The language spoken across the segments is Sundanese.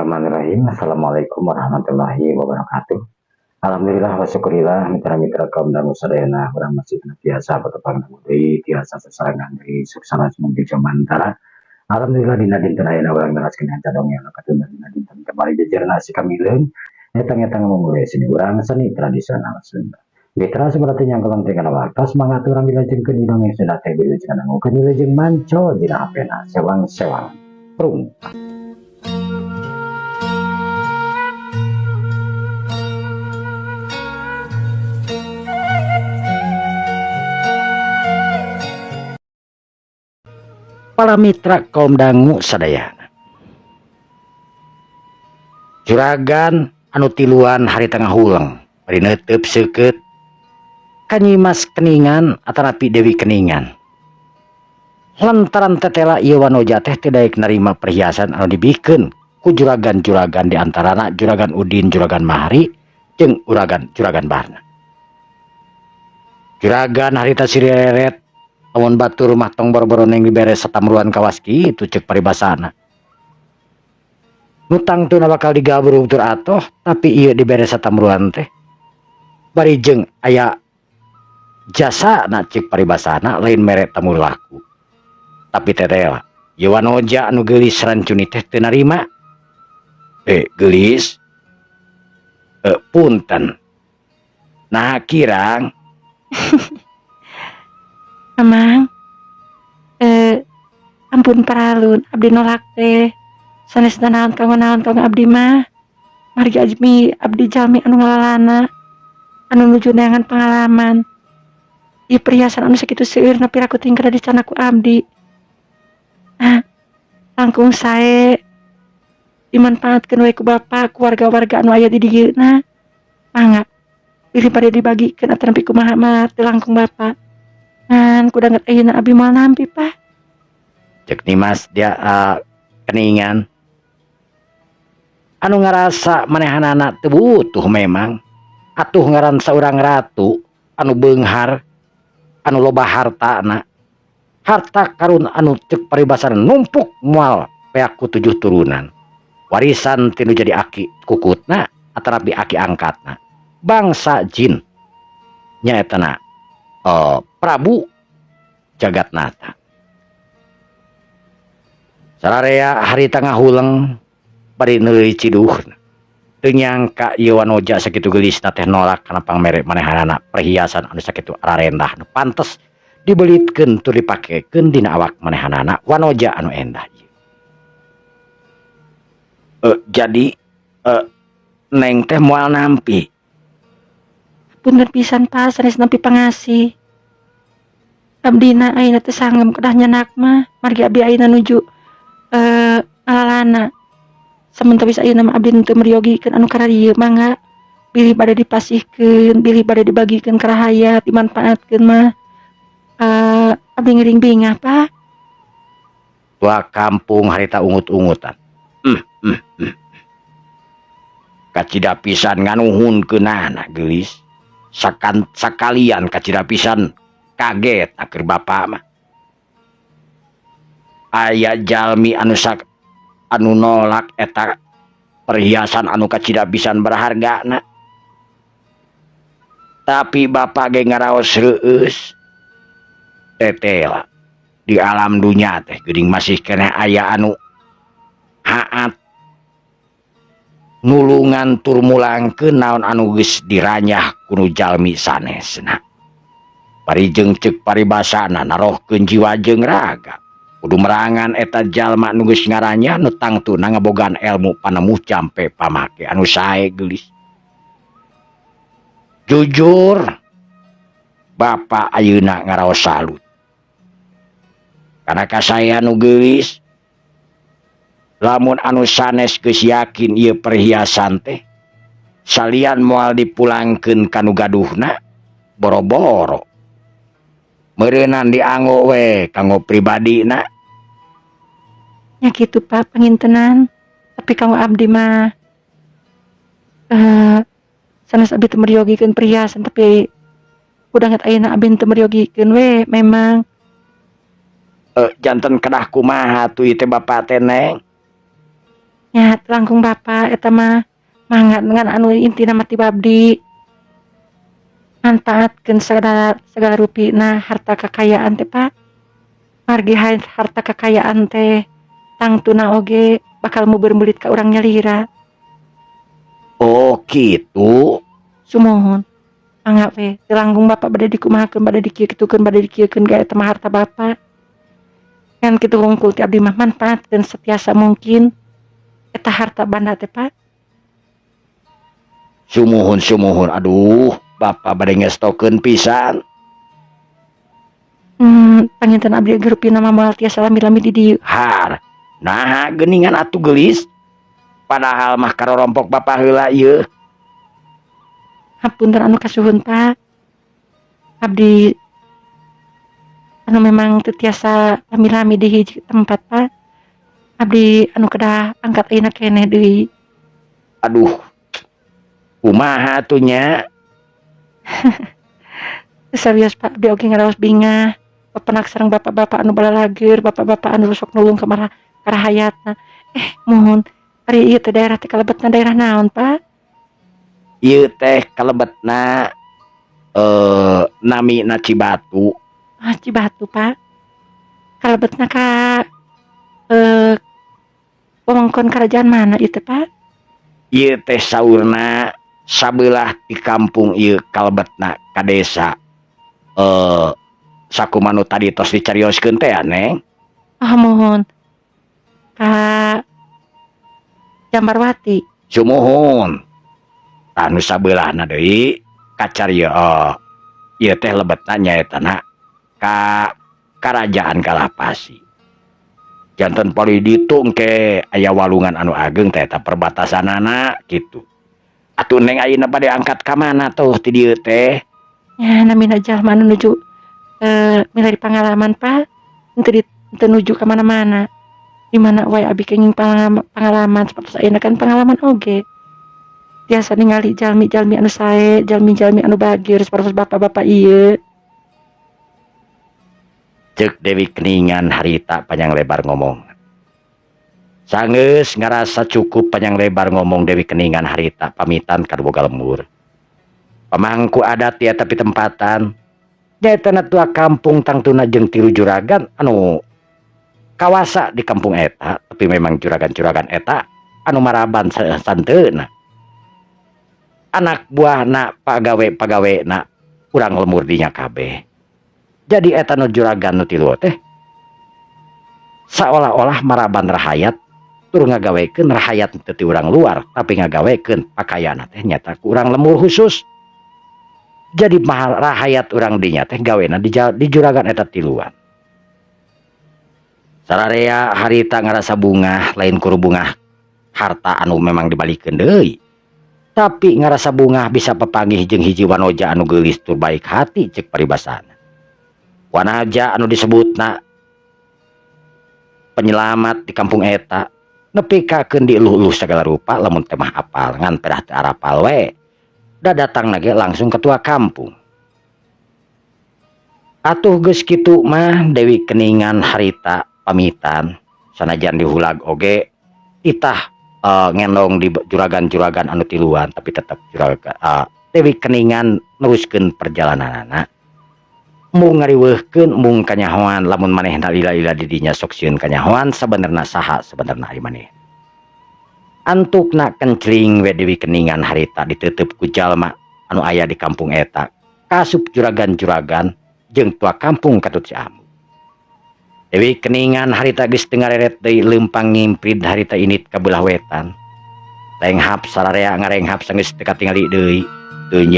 Bismillahirrahmanirrahim. Assalamualaikum warahmatullahi wabarakatuh. Alhamdulillah wa syukurillah mitra-mitra kaum dan sadayana urang masih biasa bertepang deui tiasa sesarangan dari suksana di Jamantara. Alhamdulillah dina dinten ayeuna urang neraskeun cadong yang kateunan dina dinten kembali jejerna si kamileun eta-eta ngomongkeun seni urang seni tradisional Sunda. Mitra seperti yang kepentingan waktu semangat urang dilajengkeun dina Sunda teh dilajengkeun ngomongkeun dilajeng manco dina hapena sewang-sewang. Prung. Para mitra kaum dangu sadayana. Juragan anu tiluan hari tengah hulang bari neuteub seukeut kanyimas keningan atanapi Dewi Keningan. Lantaran tetela ieu wanoja teh teu daek narima perhiasan anu dibikeun ku juragan-juragan di antarana Juragan Udin, Juragan Mahari jeung juragan Barna. Juragan harita sireret lamun batur rumah tong boro-boro neng diberes satamruan kawaski itu cek paribasana. Nutang tuna bakal digabur utur atoh tapi ieu diberes satamruan teh. Bari jeung aya jasa na cek paribasana lain mere tamu laku. Tapi tetela ieu wanoja anu geulis rancuni teh teu narima. Geulis. Punten. Nah kirang Amang, ampun paralun, abdi nolak teh. Sanes naon kanggo abdi mah. Margi abdi jalmi anu ngalalana, anu nuju neangan pengalaman. Ieu perhiasan anu sakitu seueurna piraku tinggal di canaku abdi. Langkung sae dimanfaatkeun we ku bapa ku warga-warga anu aya di dieuna. Mangga, pilih pada dibagikeun atanepi kumaha mah teu langkung bapa. Kudanget ayeuna abdi moal nampi Pak. Cek Nimas dia Keningan. Anu ngarasa manehanana teu butuh memang. Atuh ngaran saurang ratu anu beunghar anu loba hartana. Harta karun anu cek paribasana numpuk moal peak ku 7 turunan. Warisan tinu jadi aki kukutna atanapi aki angkatna. Bangsa jin nyaetana Prabu Jagatnata. Sararea hari tengah huleng bari neuli ciduh. Teu nyangka ieu wanoja sakitu geulisna teh nolak kana pangmere manehanana perhiasan anu sakitu ararendah nu pantes dibelitkeun tur dipakekeun dina awak manehanana wanoja anu endah ieu. Jadi neng teh moal nampi. Punten pisan Pak, sanes nampi pangasih. Abdina ayeuna teh sanggem kedah nyenak mah, margi abdi ayeuna nuju alalana. Samun teu bisa ayeuna mah abdi teu meriogikeun anu kararieu mangga. Bilih bade dipasihkeun, bilih bade dibagikeun ka rahayat, dimanfaatkeun mah. Abdi ngeuring bingah Pak. Tua kampung harita ungut-ungutan. Kacida pisan nganuhunkeunana geulis. Sakalian kacida pisan kaget akhir bapak mah. Aya jalmi anu nolak eta perhiasan anu kacida pisan berhargana. Tapi bapak ge ngaraos reueus. Tetela di alam dunya teh geuning masih keneh aya anu haat nulungan tur mulangkeun naon anu geus diranyah kuno jalmi sanesna. Bari jeung ceuk paribasana narohkeun jiwa jeung raga. Kudu merangan eta jalma nu geus ngaranyah nu tangtuna ngabogaan elmu panemuh campe pamake anu sae geulis. Jujur Bapak ayeuna ngaraos salut. Kana kasaya nu geulis lamun anu sanes geus yakin ieu perhiasan teh salian moal dipulangkeun ka nu gaduhna boro-boro meureunan dianggo we kanggo pribadina. Ya kitu Pak, pangintenan. Tapi kanggo abdi mah sanes abdi teu meriogikeun perhiasan tapi udanget ayeuna abdi teu meriogikeun we memang. Janten kedah kumaha tuh teh bapak teh neng. nya langkung Bapak eta mah mangga dengan anu intina mati babdi manfaatkeun segala rupina harta kekayaan teh Pak. Margi harta kekayaan teh tangtuna oge bakal muber-mulit ka urang nyalira. Oh gitu. Sumohon. Mangga we, teu langkung Bapak bade dikumahakeun, bade dikieukeun ga eta mah harta Bapak. Ngan kitu hungkul ti abdi mah manfaatkeun setiasa mungkin eta harta banda teh Pak. Sumuhun. Aduh, Bapak bade ngestokeun pisan. Panginten abdi gerupina mah moal tiasa lami-lami di dieu. Har. Nah, geuningan atuh gelis. Padahal mah karorompok Bapak heula ieu. Hapunten anu kasuhun Pak. Abdi anu memang teu tiasa lami-lami di hiji tempat Pak. Abdi anu kedah angkat ayeuna keneh deui. Aduh. Kumaha atuh nya? Serius Pak, abdi oge ngaraos bingah. Papenak sareng bapak-bapak anu balalager, bapak-bapak anu sok nulung ka marahayatna. Mohon, ari ieu teh daerah teh kalebetna daerah naon Pak? Ieu teh kalebetna namina Cibatu. Cibatu Pak. Kalebetna ka wewengkon kerajaan mana ieu teh Pak? Ieu teh saurna sabelah di kampung ieu kalebetna ka desa sakumanu tadi tos dicarioskeun teh Neng. Mohon. Ka Jambarwati. Sumuhun. Anu sabelahna deui kacario ieu teh lebetna nyaetana ka Karajaan Kalapasi. Janten poli ditu engke aya walungan anu ageng teh eta perbatasanana kitu. Atuh Neng ayeuna bade angkat ka mana tuh ti dieu teh? Ya namina jalma anu nuju milari pengalaman Pak. Henteu nuju ka mana-mana. Di mana wae abi kenging pengalaman sapertos ayeuna kan pengalaman oge. Biasa ningali jalmi-jalmi anu sae, jalmi-jalmi anu bagir sapertos bapak-bapak ieu. Ceuk Dewi Keningan harita panjang lebar ngomong. Sanggeus ngarasa cukup panjang lebar ngomong Dewi Keningan harita pamitan ka boga lembur. Pamangku adat ya tapi tempatan. Jaetana tua kampung tangtuna jeung tilu juragan anu kawasa di kampung eta, tapi memang juragan-juragan eta anu maraban santeuna. Anak buahna pagawe-pagawena urang lembur dinya kabeh. Jadi eta nu juragan nu tilu teh seolah-olah maraban rahayat tur ngagawekeun rahayat teu ti urang luar, tapi ngagawekeun pakaian teh nyata ku urang lembur khusus. Jadi mahal rahayat urang dinya teh gawena di juragan eta tiluan. Sararea harita ngarasa bunga lain kuru bunga harta anu memang dibalikeun deui. Tapi ngarasa bunga bisa papanggih jeung hiji wanoja anu geulis tur baik hati ceuk paribasana. Wanaja anu disebutna penyelamat di kampung eta nepikakeun di eluh-eluh segala rupa lamun teh mah apal ngan pedah teu arapal we. Da datang nage langsung ketua kampung. Atuh geus kitu mah Dewi Keningan harita pamitan sanajan dihulag oge itah ngendong di juragan-juragan anu tiluan tapi tetap juragan Dewi Keningan neruskeun perjalananana. Mung ngariweuhkeun mung kanyahoan lamun manehna lila-lila di dinya sok sieun kanyahoan sabenerna saha sabenerna ari maneh. Antukna kencling we Dewi Keningan harita diteuteup ku jalma anu aya di kampung eta kasup juragan-juragan jeung tua kampung Katut Ciamu. Dewi Keningan harita geus teu ngareret deui leumpang ngimprid harita init ka beulah wetan. Lenghap sararea ngarenghap sanggeus teu katingali deui. Teu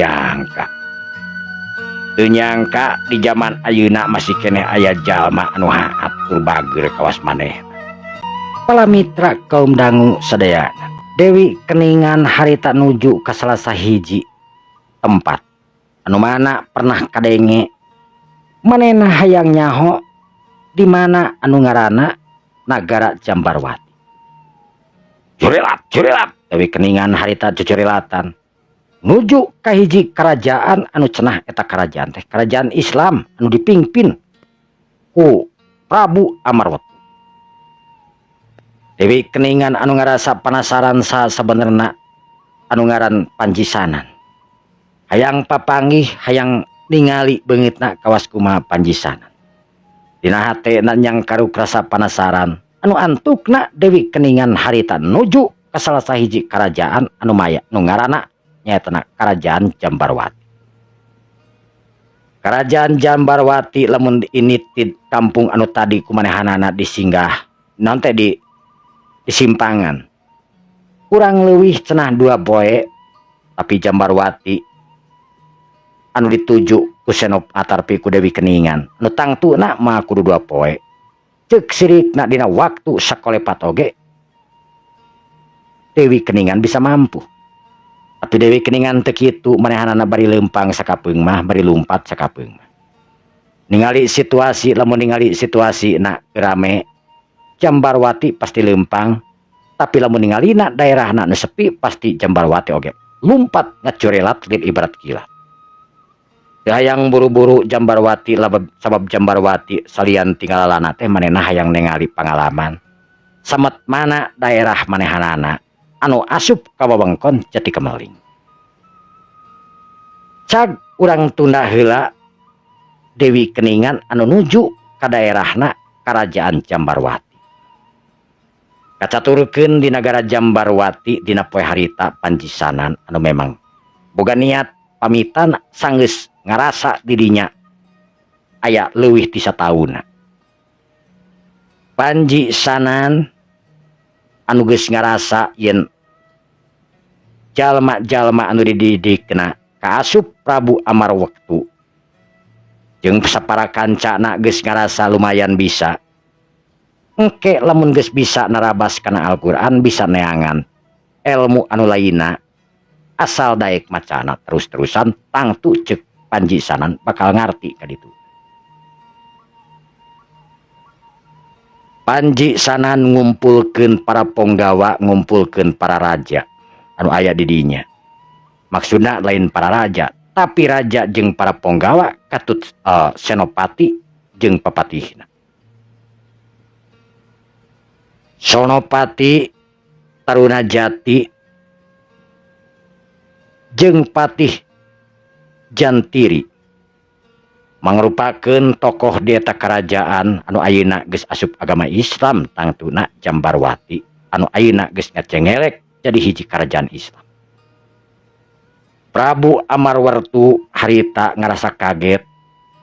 nyangka di zaman ayeuna masih keneh aya jalma anu haat tur bager kawas maneh. Para mitra kaum dangu sadayana, Dewi Keningan harita nuju ka salah sahiji tempat anu mana pernah kadenge manehna hayang nyaho di mana anu ngaranna Nagara Jambarwati. Curelat Dewi Keningan harita cucurelatan nuju ka hiji kerajaan anu cenah eta kerajaan teh kerajaan Islam anu dipingpin ku Prabu Amarwati. Dewi Keningan anu ngarasa penasaran sa sebenarnya anu ngaran Panjisanan. Hayang papanggih, hayang ningali beungitna kawas kumaha Panjisanan. Dina hatena nyang karuk rasa penasaran, anu antukna Dewi Keningan harita nuju ka salah sahiji karajaan anu maya nu ngaranna nyaeta Kerajaan Jambarwati. Kerajaan Jambarwati lamun ini di kampung anu tadi kumanehanana disinggah nanti di simpangan. Kurang leuwih cenah 2 poe tapi Jambarwati anu dituju ku Senopati ku Dewi Keningan anu tangtuna mah kudu 2 poe. Ceuk sirikna dina waktu sakolepat oge Dewi Keningan bisa mampu. Tapi Dewi Keningan teu kitu manehanana bari leumpang sakapeung mah bari lumpat sakapeung mah. Ningali situasi lamun ningali situasi na rame Jambarwati pasti lempang, tapi lamun ningalina daerahna nu sepi pasti Jambarwati oge lumpat ngacurelat lin ibarat kilat. Hayang buru-buru Jambarwati sabab Jambarwati salian tinggalalana teh manehna hayang ningali pangalaman. Samet mana daerah manehanana anu asup ka wewengkon Jati Kemeling. Cag urang tunda heula Dewi Keningan anu nuju ka daerahna Kerajaan Jambarwati. Kacaturkeun di negara Jambarwati dina poe harita Panjisanan anu memang boga niat pamitan sanggeus ngarasa dirinya aya leuwih ti satauna. Panjisanan anu geus ngarasa yen jalma-jalma anu dididikna kaasup Prabu Amarwektu jeung sapara kancana geus ngarasa lumayan bisa. Engke lamun geus bisa narabas kana Al-Qur'an bisa neangan ilmu anu lainna asal daek macana terus-terusan tangtu ceuk Panjisanan bakal ngarti ka ditu. Panjisanan ngumpulkeun para ponggawa, ngumpulkeun para raja anu aya di dinya. Maksudna lain para raja, tapi raja jeung para ponggawa katut senopati jeung papatihna. Sonopati Tarunajati jeung Patih Jantiri mangrupakeun tokoh di eta kerajaan anu ayeuna geus asup agama Islam tangtuna Jambarwati anu ayeuna geus ngacengelek jadi hiji kerajaan Islam. Prabu Amarwertu harita ngarasa kaget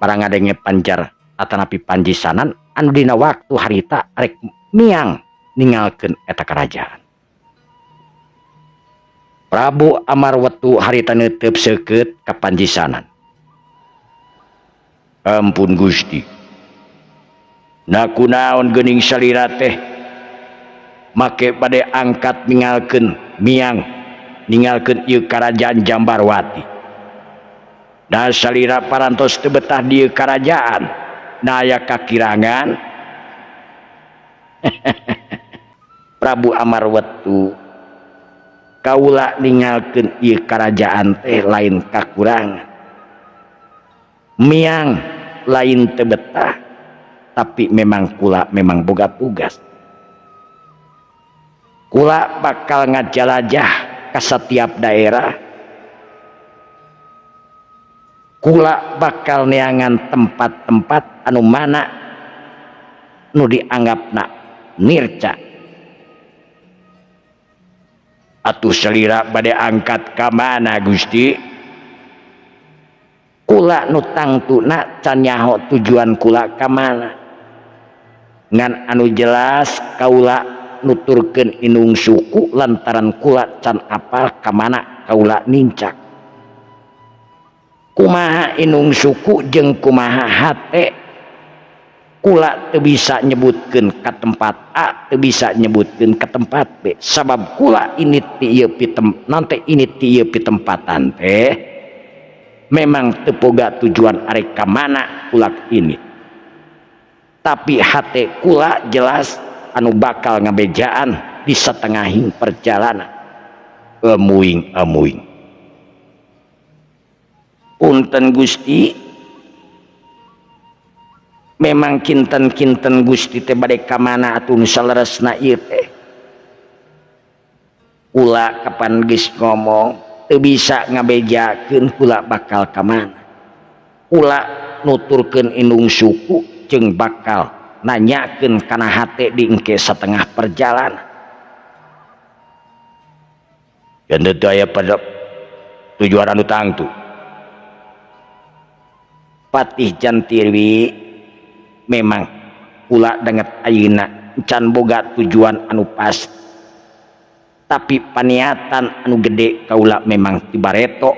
barang ngadenge panjar atanapi Panjisanan anu dina waktu harita arek miang ninggalkeun eta kerajaan. Prabu Amarwertu harita neuteub seukeut ka Panjisanan. Ampun Gusti. Na kunaon geuning salira teh make bade angkat ninggalkeun miang ninggalkeun ieu kerajaan Jambarwati. Da salira parantos teu betah di kerajaan. Na aya kakirangan. Prabu Amarwertu kaula ninggalkeun ieu kerajaan teh lain kakurangan. Miang lain teu betah, tapi memang kula memang boga tugas. Kula bakal ngajalajah ka setiap daerah. Kula bakal neangan tempat-tempat anu mana nu dianggapna nirca. Atuh salira bade angkat ka mana Gusti? Kula nu tangtuna can nyaho tujuan kula ka mana. Ngan anu jelas kaula nuturkeun inung suku lantaran kula can apal ka mana kaula nincak. Kumaha inung suku jeung kumaha hate kula teu bisa nyebutkeun ka tempat A, teu bisa nyebutkeun ka tempat B. Sabab kula ini ti ieu nanti ini ti ieu pitempatan teh memang teu boga tujuan arek ka mana ulah ini. Tapi hate kula jelas anu bakal ngabejaan di satengahing perjalanan. Amuing. Punten Gusti, memang kinten-kinten Gusti teh bade ka mana atuh nu saleresna ieu teh Kula kapan geus ngomong teu bisa ngabejakeun kula bakal ka mana. Kula nuturkeun indung suku jeung bakal nanyakeun kana hate di engke satengah perjalanan. Yen teu aya pada tujuan anu tangtu. Patih Jantiri memang kula denget ayeuna can boga tujuan anu pasti, tapi paniatan anu gede kaula memang tibareto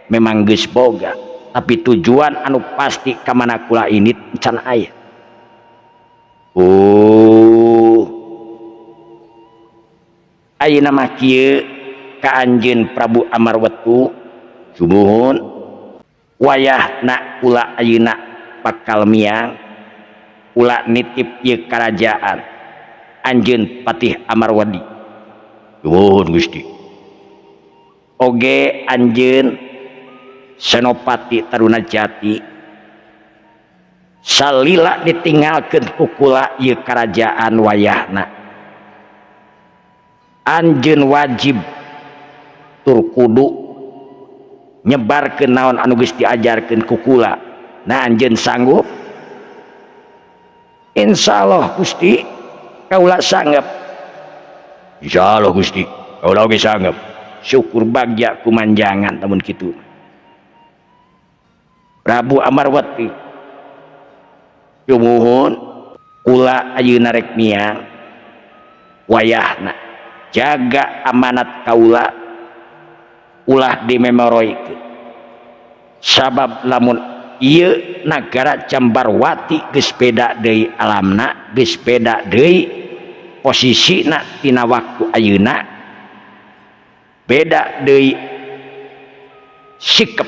memang geus boga, tapi tujuan anu pasti ka mana kula ini can aya. Ayeuna mah kieu ka anjeun Prabu Amarwatu sumuhun wayahna kula ayeuna bakal miang kula nitip ieu karajaan anjeun Patih Amarwadi. Nuhun Gusti. Oge anjeun Senopati Tarunajati salila ditinggalkeun ku kula ieu karajaan wayahna. Anjeun wajib tur kudu nyebarkeun naon anu geus diajarkeun ku kula. Nah anjeun sanggup? Insyaallah Gusti kaula sanggup. Insyaallah Gusti kaula oge sanggup. Syukur bagja kumanjangan lamun kitu. Prabu Amarwati sumuhun kula ayeuna rek miang wayahna jaga amanat kaula ulah dimemoroikeun. Sabab lamun ieu nagara Cambarwati geus beda deui alamna, geus beda deui posisina tina waktu ayeuna, beda deui sikep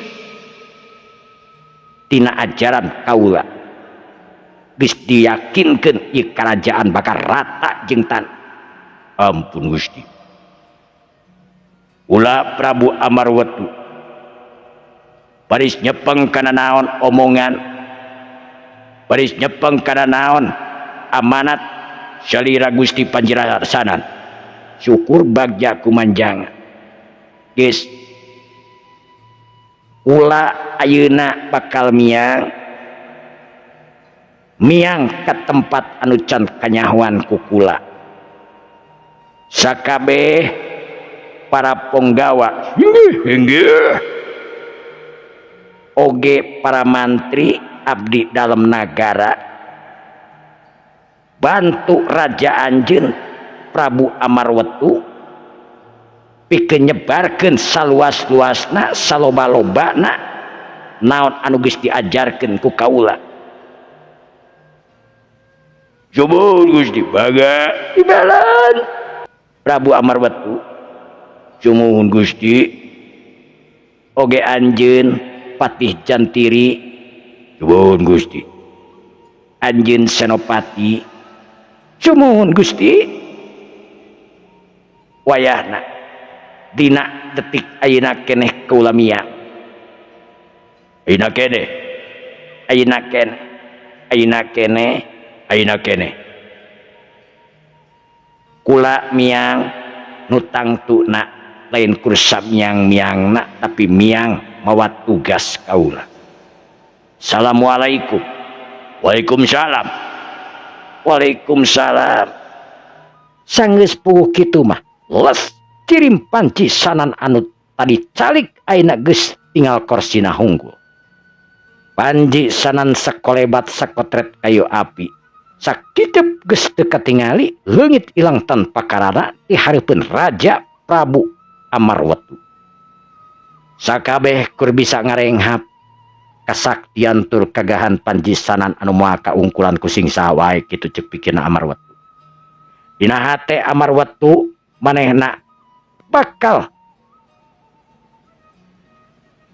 tina ajaran kaula. Geus diyakinkeun ieu karajaan bakal rata jeung tanah. Ampun Gusti. Ulah Prabu Amarwatu baris nyepeng kana naon omongan, baris nyepeng kana naon amanat salira Gusti Panjarasanan. Syukur bagja kumanjangan. Geus ulah ayeuna bakal miang ka tempat anu can kanyahoan ku kula. Sakabeh para penggawa hinggih oge para mantri abdi dalam nagara bantu raja anjeun Prabu Amarwatu pikeun nyebarkeun saluas-luasna saloba-lobana naon anu geus diajarkeun ku kaula. Coba Gusti baga ibalan Prabu Amarwatu sumuhun Gusti oge anjeun Patih Jantiri sumuhun Gusti anjeun Senopati sumuhun Gusti wayahna dina detik ayeuna keneh kaula miang ayeuna keneh ayeuna keneh ayeuna keneh ayeuna keneh kula miang nu tangtuna lain kursa miang-miangna tapi miang mawa tugas kaula. Assalamualaikum. Waalaikumsalam. Waalaikumsalam. Sanggeus puguh kitu mah les kirim panci sanan anu tadi calik ayeuna geus tinggal korsina hunggul. Panji sanan sakolebat sakotret kayu api. Sakitep geus teu katingali leungit ilang tanpa karana di hareupeun Raja Prabu Amarwatu. Sakabeh kur bisa ngarenghap kasaktian tur kagahan panjisanan anu moal kaungkulan ku sing saha wae kitu ceuk pikirna Amarwatu. Dina hate Amarwatu manehna bakal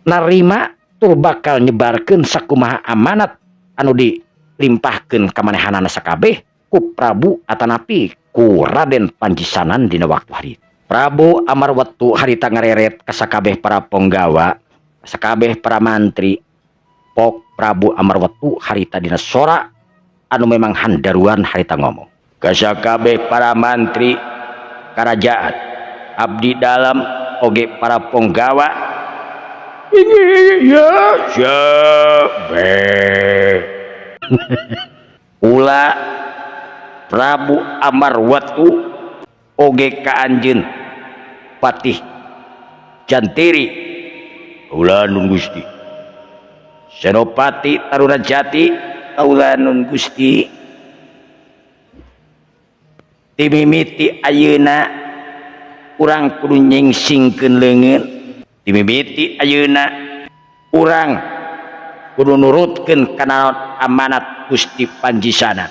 narima tur bakal nyebarkeun sakumaha amanat anu dilimpahkeun ka manehanana sakabeh ku Prabu atanapi ku Raden Panjisanan dina waktu hari. Prabu Amarwatu harita ngareret ka sakabeh para penggawa, sakabeh para mantri, pok Prabu Amarwatu harita dina sora anu memang handaruan harita ngomong. Ka sakabeh para mantri kerajaan abdi dalam oge para penggawa ya sabe ulah Prabu Amarwatu oge ka anjeun Patih Jantiri ulah nun Gusti Senopati Tarunajati ulah nun Gusti timimiti ayeuna urang kudu nyengsingkeun leungeun timimiti ayeuna urang kudu nurutkeun kana amanat Gusti Panjisanan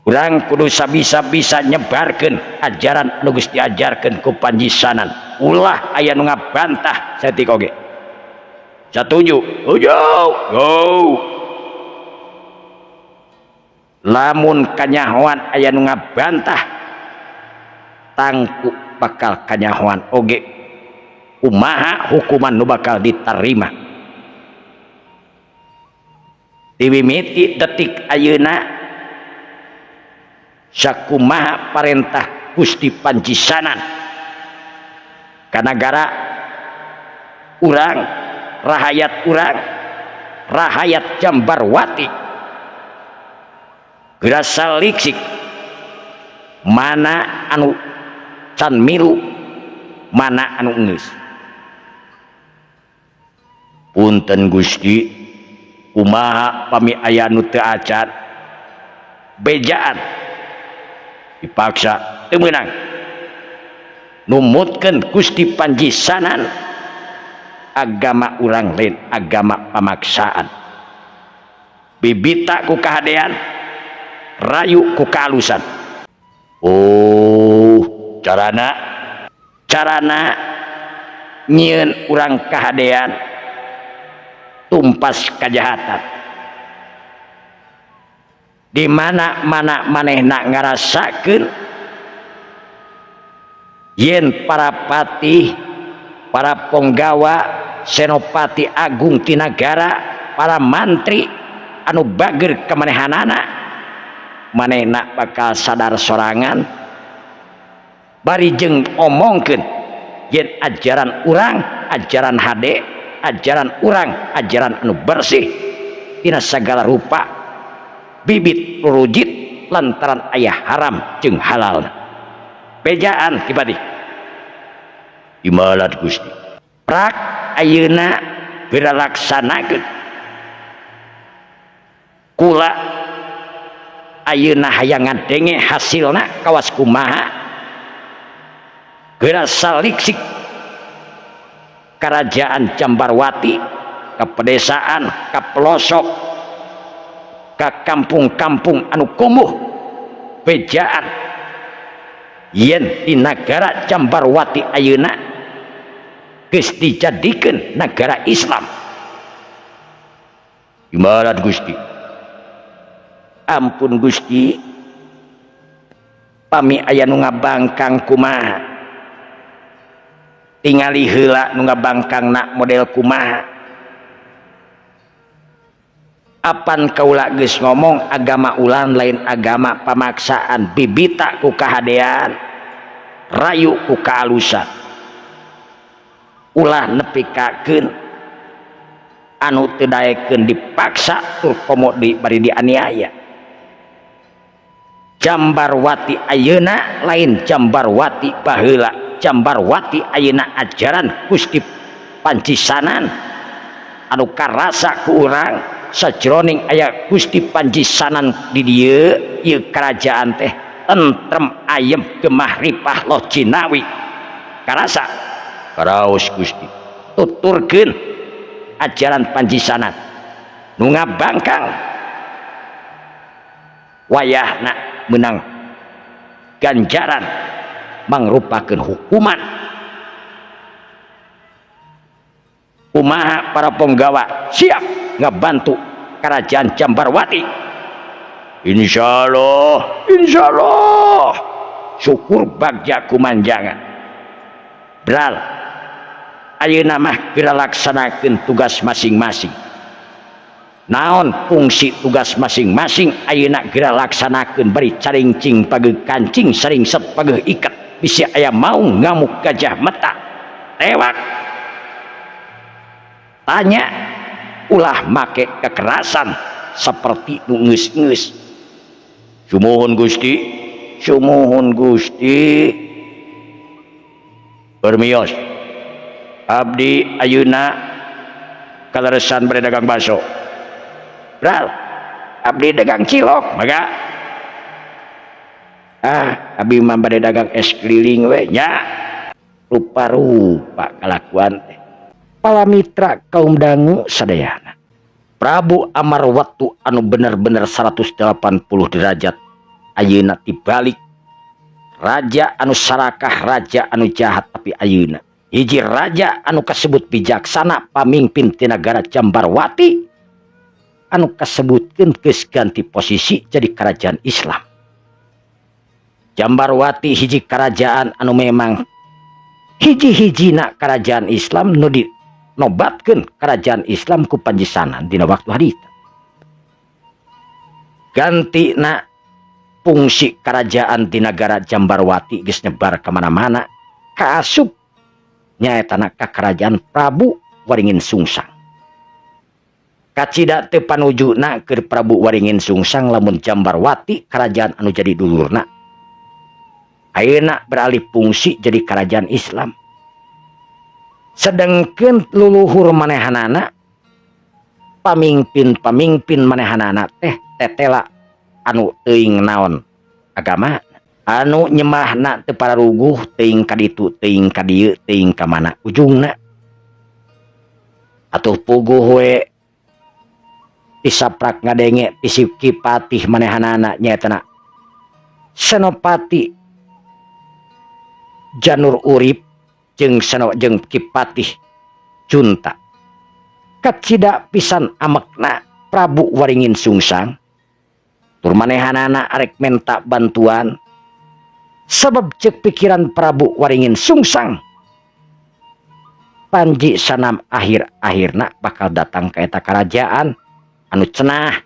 urang kudu sabisa-bisa nyebarkeun ajaran anu Gusti ajarkeun ku Panjisanan ulah aya nu ngabantah saeutik oge satuju lamun kanyahoan aya nu ngabantah tangku bakal kanyahoan oge kumaha hukuman nu bakal diterima dimimiti detik ayeuna sakumaha parentah Gusti Panjisanan ka nagara urang rahayat Jambarwati gerasa liksik mana anu can milu mana anu geus punten Gusti kumaha pami aya nu teu acan bejaan dipaksa teu meunang numutkeun Gusti Panjisanan agama urang lain agama pamaksaan bibita ku kahadean rayu ku kaalusan carana nyieun urang kahadean tumpas kajahatan di mana-mana manehna ngarasakeun yen para patih para penggawa senopati agung ti nagara para mantri anu bager kamanehanana manehna bakal sadar sorangan bari jeung omongkeun yen ajaran urang ajaran hade ajaran urang ajaran anu bersih tina sagala rupa bibit rujit lantaran aya haram jeung halal bejaan kibadi imalat Gusti prak ayeuna geura laksanakeun kula ayeuna hayang ngadenge hasilna kawas kumaha geura saliksik kerajaan Jambarwati ka pedesaan ka pelosok ka kampung-kampung anu kumuh bejaan yen di nagara Jambarwati ayeuna geus dijadikeun nagara Islam imarat Gusti ampun Gusti pami aya nu ngabangkang kumaha tingali heula nu ngabangkangna model kumaha apan kaula geus ngomong agama ulang lain agama pamaksaan bibita ku kahadean rayu ku kaalusan ulah nepikakeun anu teu daekeun dipaksa tur komo bari dianiaya Jambarwati ayeuna lain Jambarwati baheula Jambarwati ayeuna ajaran Gusti Panjisanan anu karasa ku urang sajroning aya Gusti Panjisanan di dieu ieu kerajaan teh tentrem ayem gemah ripah loh cinawi karasa karaos Gusti tuturkeun ajaran Panjisanan nu ngabangkang wayahna menang ganjaran mangrupakeun hukuman kumaha para penggawa siap ngabantu kerajaan Jambarwati insyaallah syukur bagja kumanjangan beral ayeuna mah geura laksanakeun tugas masing-masing naon fungsi tugas masing-masing ayeuna geura laksanakeun bari caringcing pageuh kancing sering set pageuh iket bisi aya mau ngamuk gajah mata tewak tanya ulah make kekerasan seperti ngeus-ngeus. Sumuhun Gusti, sumuhun Gusti. Bermios abdi ayeuna kaleresan bade dagang baso. Bral, abdi dagang cilok maga. Abdi mah bade dagang es keliling we nya. Rupa-rupa kalakuan teh. Palamitra kaum dangu sadayana. Prabu Amarwatu anu bener-bener 180 derajat ayeuna tibalik raja anu sarakah, raja anu jahat, tapi ayeuna hiji raja anu kasebut bijaksana pamimpin ti nagara Jambarwati anu kasebutkeun geus ganti posisi jadi kerajaan Islam. Jambarwati hiji kerajaan anu memang hiji-hijina kerajaan Islam nu dinobatkeun kerajaan Islam ku Panjisanan dina waktu harita. Gantina fungsi kerajaan di negara Jambarwati geus nyebar kemana-mana kaasup nyaetana ka kerajaan Prabu Waringin Sungsang. Kacida teu panujuna keur Prabu Waringin Sungsang lamun Jambarwati kerajaan anu jadi dulurna ayeuna beralih fungsi jadi kerajaan Islam. Sedengkeun luluhur manehanana pamimpin manehanana teh tetela anu teuing naon agama anu nyembahna teu pararuguh teuing ka ditu teuing ka dieu teuing ka mana ujungna atuh puguh we tisaprak ngadenge ti Kipatih manehanana nyaetana Senopati Janur Urip jeung Kipatih Junta. Kacida pisan amekna Prabu Waringin Sungsang tur manehanana arek menta bantuan sabab cek pikiran Prabu Waringin Sungsang Panji Sanam akhir-akhirna bakal datang ka eta kerajaan anu cenah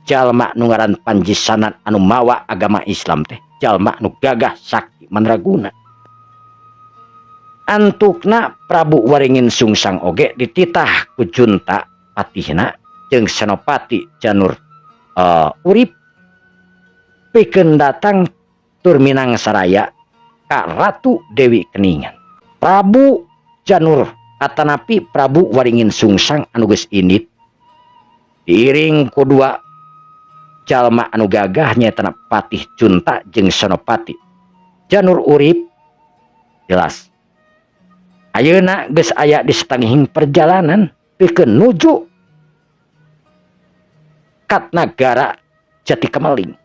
jalma nu ngaran Panji Sanan anu mawa agama Islam teh jalma nu gagah sakti mandraguna. Antukna Prabu Waringin Sungsang oge dititah ku Junta patihna jeung Senopati Janur Urip pikeun datang tur minang saraya ka Ratu Dewi Keningan. Prabu Janur atanapi Prabu Waringin Sungsang anu geus indit diiring ku dua jalma anu gagah nyaetana Patih Junta jeung Senopati Janur Urip jelas ayeuna geus aya di satangihing perjalanan pikeun nuju kat nagara Jatikameling.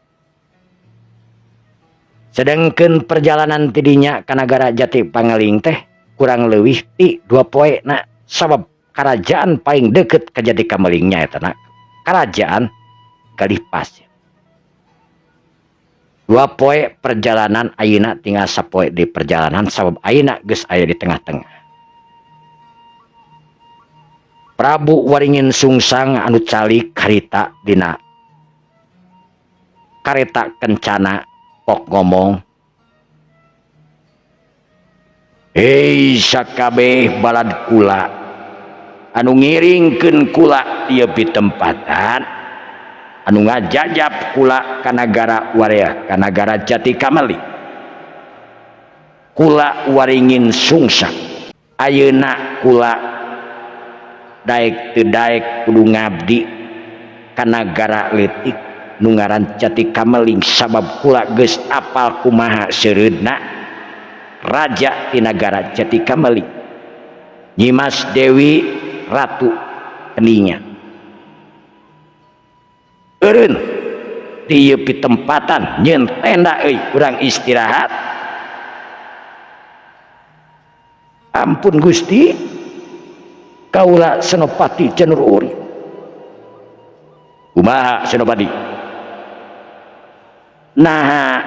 Sedengkeun perjalanan tidinya ka nagara Jatipangaling teh kurang leuwih ti 2 poena sabab kerajaan paling deukeut ka Jatikameling nyaetana kerajaan Galihpas. 2 poe perjalanan ayeuna tinggal sapoe di perjalanan sabab ayeuna geus aya di tengah-tengah. Prabu Waringin Sungsang anu calik harita dina kareta kencana pok ngomong, hei sakabeh balad kula anu ngiringkeun kula ieu pitempatan anu ngajajab kula ka nagara Warea ka nagara Jatikameling. Kula Waringin Sungsang ayeuna kula daek teu daek kudu ngabdi ka nagara leutik nu ngaran Jatikameling sabab kula geus apal kumaha seureudna raja ti nagara Jatikameling Nyimas Dewi Ratu Keningan. Eureun ti ieu pitempatan nyeun tenda euy urang istirahat. Ampun Gusti, kaula Senopati Janur Urip. Kumaha Senopati? Nah,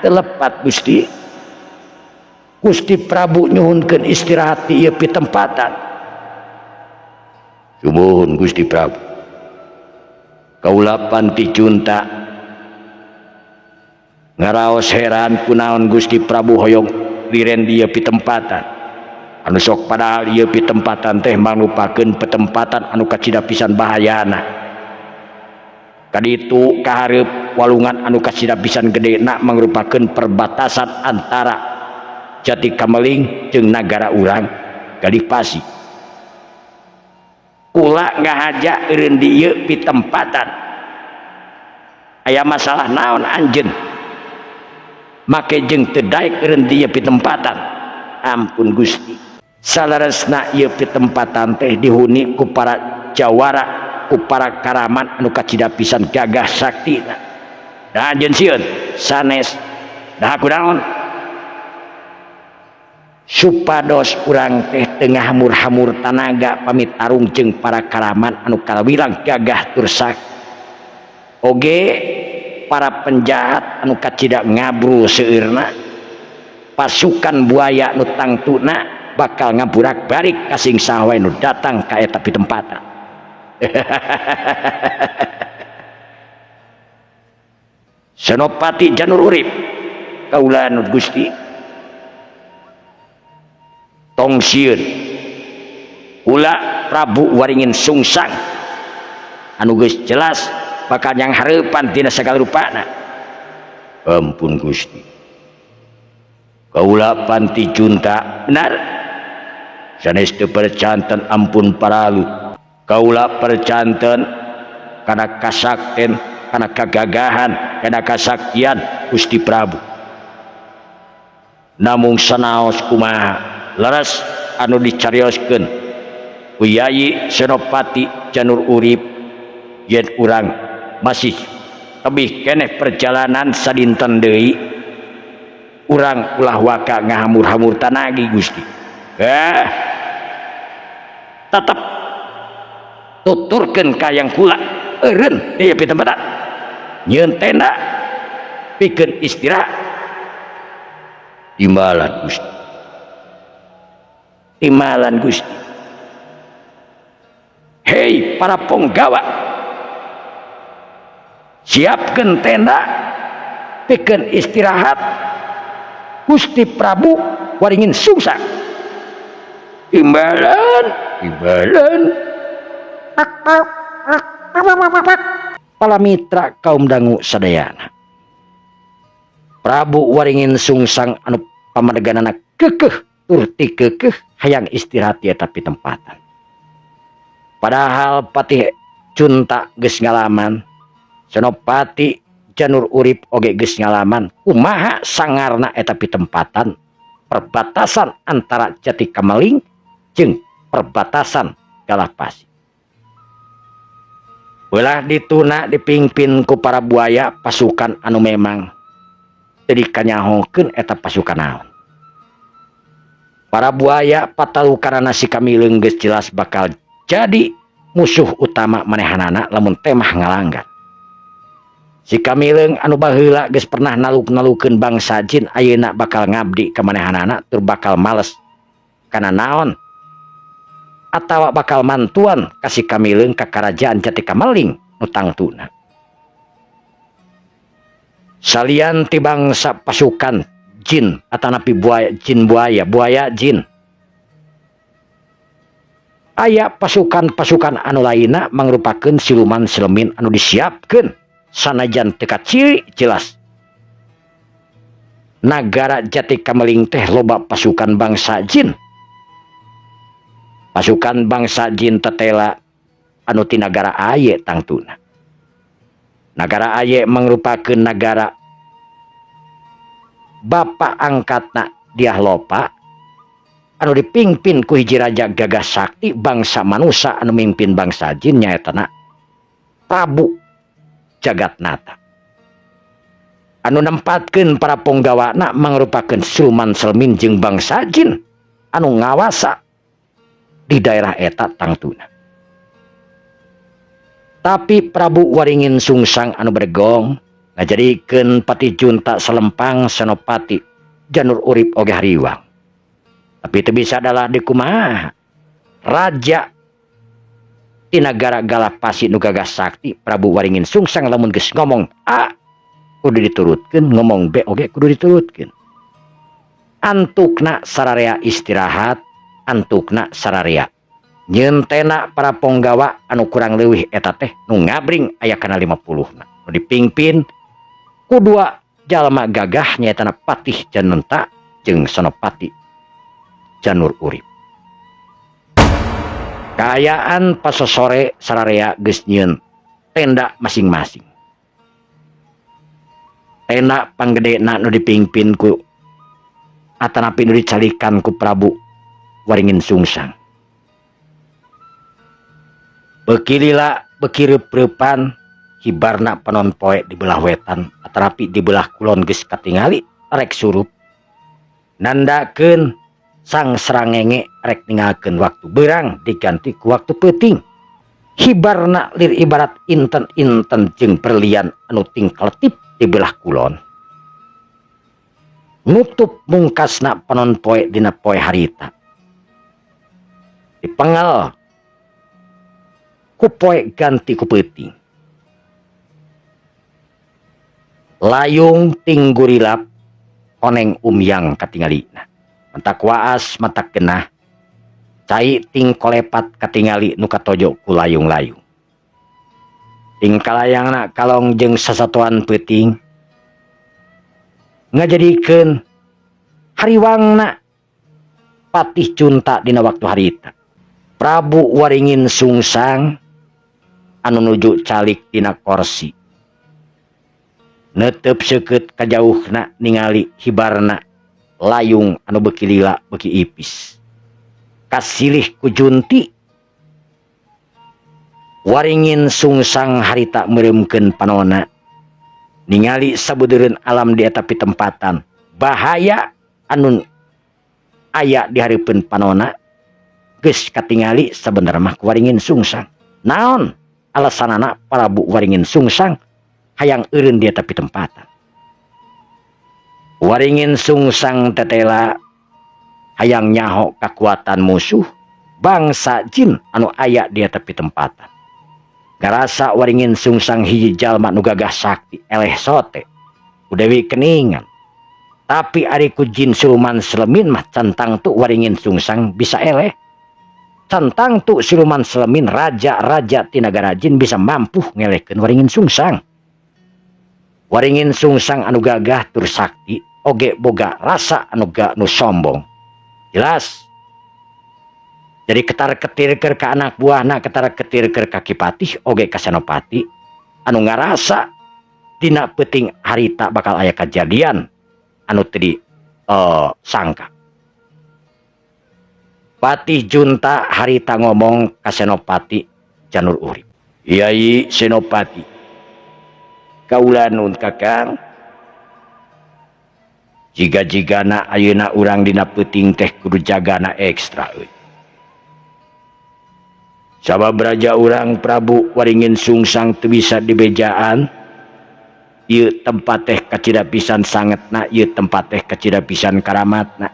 telepat Gusti. Gusti Prabu nyuhunkeun istirahat di ieu pitempatan. Sumuhun Gusti Prabu. Kaula Panti Junta ngaraos heran kunaon Gusti Prabu hoyong liren dieu pitempatan anu sok padahal ieu pitempatan teh mangrupakeun petempatan anu kacida pisan bahayana kaditu kahareup walungan anu kacida pisan gedena mangrupakeun perbatasan antara Jati Kameling jeung nagara urang Galih Pasi ulah ngahaja eureun dieu pitempatan aya masalah naon anjeun make jeung teu daek eureun dieu pitempatan ampun Gusti salaresna ieu pitempatan teh dihuni ku para jawara ku para karaman anu kacida pisan gagah saktina da anjeun sieun sanes da kunaon supados urang teh tengah hamur-hamur tanaga pamit tarung jeung para karaman anu kalwilang gagah tur sakti oge para penjahat anu kacida ngabru seueurna pasukan buaya nu tangtuna bakal ngaburak-barik ka sing saha wae nu datang ka eta pitempatan Senopati Janur Urip kaula anu Gusti tong sieun ulah Prabu Waringin Sungsang anu geus jelas bakal yang hareupan tina sagala rupana ampun Gusti kaula panti junta benar sanes teu percanten ampun paralu kaula percanten kana kasakten kana kagagahan kana kasaktian Gusti Prabu namung sanaos kumaha leres anu dicarioskeun ku Yayi Senopati Janur Urip yen urang masih tebih keneh perjalanan sadinten deui urang ulah waka ngahamur-hamur tanagi Gusti tetep tuturkeun ka yang kula eureun di pitempatan nyieun tenda pikeun istirahat timbalan Gusti timbalan Gusti hei para ponggawa siapkeun tenda pikeun istirahat Gusti Prabu Waringin Sungsang timbalan para mitra kaum dangu sadayana Prabu Waringin Sungsang anu pamadeganana kekeh turti kekeh hayang istirahat di eta pitempatan padahal Patih Junta geus ngalaman Senopati Janur Urip oge geus ngalaman kumaha sangarna eta pitempatan perbatasan antara Jati Kameling jeung perbatasan Galah Pasi ulah dituna dipingpin ku para buaya pasukan anu memang teu dikanyahokeun eta pasukan naon para buaya patalukanana si Kameling geus jelas bakal jadi musuh utama manehanana lamun temah ngalanggar si Kameling anu baheula geus pernah naluk-nalukeun bangsa jin ayeuna bakal ngabdi ka manehanana tur bakal males kana naon atawa bakal mantuan ka si Kameling ka karajaan Jati Kameling nu tangtuna salian ti bangsa pasukan jin atanapi buaya jin buaya jin aya pasukan-pasukan anu lainna mangrupakeun siluman silemin anu disiapkeun sanajan teu kaciri jelas nagara Jati Kameling teh loba pasukan bangsa jin pasukan bangsa jin tetela anu ti nagara aye tangtuna nagara aye mangrupakeun nagara bapa angkatna Diah Lopa anu dipingpin ku hiji raja gagah sakti bangsa manusia anu mimpin bangsa jin nyaetana Prabu Jagatnata anu nempatkeun para ponggawana mangrupakeun siluman selmin jeung bangsa jin anu ngawasa di daerah eta tangtuna tapi Prabu Waringin Sungsang anu bergong ngajadikeun Patih Junta Salempang Senopati Janur Urip oge hariwang tapi teu bisa adalah dikumaha raja di nagara Galah Pasi nu gagah sakti Prabu Waringin Sungsang lamun geus ngomong kudu diturutkeun, ngomong B oge kudu diturutkeun. Antukna sararea istirahat, antukna sararea nyentena para ponggawa anu kurang leuwih eta teh nu ngabring aya kana 50 na nu dipingpin ku dua jalma gagah nyaetana Patih Janenta jeung Senopati Janur Urip. Kaayaan pasosore sararea geus nyieun tenda masing-masing. Tenda panggedena nu dipingpin ku atanapi nu dicalikan ku Prabu Waringin Sungsang. Bekilila bekireup-reupan hibarna panon poe di belah wetan atanapi di belah kulon geus katingali rek surup. Nandakeun sang srangenge rek ningalkeun waktu beurang diganti ku waktu peuting. Hibarna lir ibarat inten-inten jeung perlian anu tingkaletip di belah kulon. Nutup mungkasna panon poe dina poe harita. Dipengel ku poe ganti ku peuting. Layung tinggurilap oneng umyang katingalina. Mentak waas matak genah. Cai ting kolepat katingali nu katojo ku layung-layung. Ting kalayangna kalong jeung sasatuan peuting ngajadikeun hariwangna Patih Junta dina waktu harita. Prabu Waringin Sungsang anu nuju calik dina korsi. Netep seukeut kajauhna ningali hibarna layung anu beuki lila beuki ipis. Kasilih ku Junti. Waringin Sungsang harita meuremkeun panonna. Ningali sabudeureun alam di eta pitempatan. Bahaya anu aya di hareupeun panonna geus katingali sabenerna mah ku Waringin Sungsang. Naon alasanana Prabu Waringin Sungsang hayang eureun di eta pitempatan? Waringin Sungsang tetela hayang nyaho kakuatan musuh bangsa jin anu aya di eta pitempatan. Garasa Waringin Sungsang hiji jalma nu gagah sakti eleh sote Dewi keningan. Tapi ari ku jin siluman selemin mah cantang tu Waringin Sungsang bisa eleh. Cantang tu siluman selemin raja-raja ti nagara jin bisa mampu ngelehkeun Waringin Sungsang. Waringin Sungsang anu gagah tur sakti oge boga rasa anu sombong. Jelas. Jadi ketar-ketir keur ka anak buahna, ketar-ketir keur ka Kipatih oge ka Senopati anu ngarasa dina peuting harita bakal aya kejadian anu teu sangka. Patih Junta harita ngomong ka Senopati Janur Urip. Yai Senopati, kaula nun Kakang, jiga-jigana ayeuna urang dina peuting teh kudu jagana ekstra euy. Sabab raja urang Prabu Waringin Sungsang teu bisa dibejaan. Ieu tempat teh kacida pisan sangetna, ieu tempat teh kacida pisan karamatna.